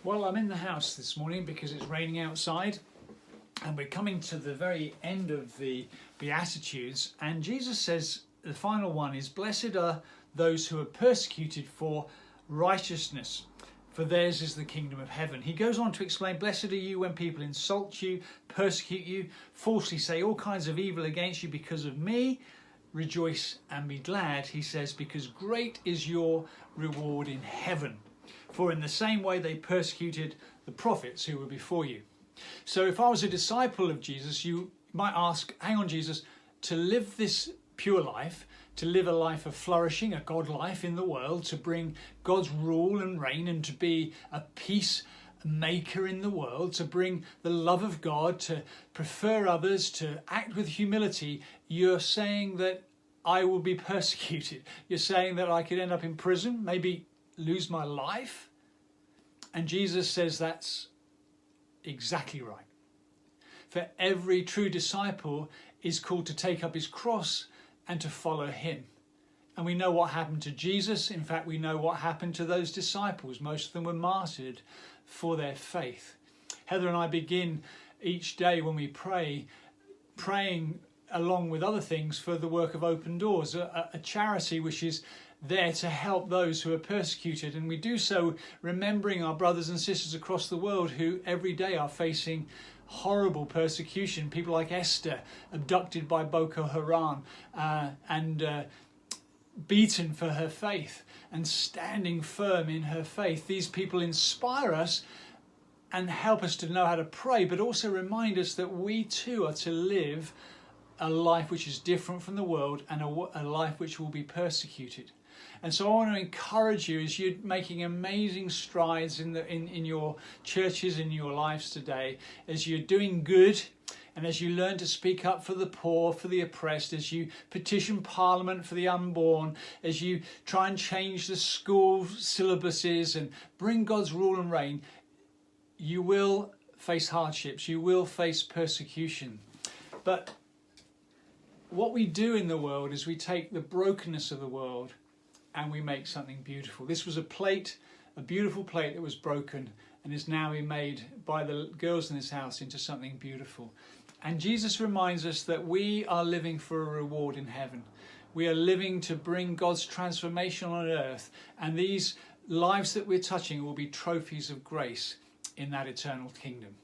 Well, I'm in the house this morning because it's raining outside, and we're coming to the very end of the Beatitudes, and Jesus says the final one is, "Blessed are those who are persecuted for righteousness, for theirs is the kingdom of heaven." He goes on to explain, "Blessed are you when people insult you, persecute you, falsely say all kinds of evil against you because of me. Rejoice and be glad," he says, "because great is your reward in heaven. For in the same way they persecuted the prophets who were before you." So if I was a disciple of Jesus, you might ask, hang on, Jesus, to live this pure life, to live a life of flourishing, a God life in the world, to bring God's rule and reign and to be a peace maker in the world, to bring the love of God, to prefer others, to act with humility, you're saying that I will be persecuted. You're saying that I could end up in prison, maybe lose my life. And Jesus says that's exactly right. For every true disciple is called to take up his cross and to follow him. And we know what happened to Jesus. In fact, we know what happened to those disciples. Most of them were martyred for their faith. Heather and I begin each day when we pray, praying along with other things for the work of Open Doors, a charity which is there to help those who are persecuted. And we do so remembering our brothers and sisters across the world who every day are facing horrible persecution. People like Esther, abducted by Boko Haram and beaten for her faith and standing firm in her faith. These people inspire us and help us to know how to pray, but also remind us that we too are to live a life which is different from the world and a life which will be persecuted. And so I want to encourage you as you're making amazing strides in your churches, in your lives today, as you're doing good and as you learn to speak up for the poor, for the oppressed, as you petition Parliament for the unborn, as you try and change the school syllabuses and bring God's rule and reign, you will face hardships, you will face persecution. But what we do in the world is we take the brokenness of the world and we make something beautiful. This was a plate, a beautiful plate that was broken and is now being made by the girls in this house into something beautiful. And Jesus reminds us that we are living for a reward in heaven. We are living to bring God's transformation on earth, and these lives that we're touching will be trophies of grace in that eternal kingdom.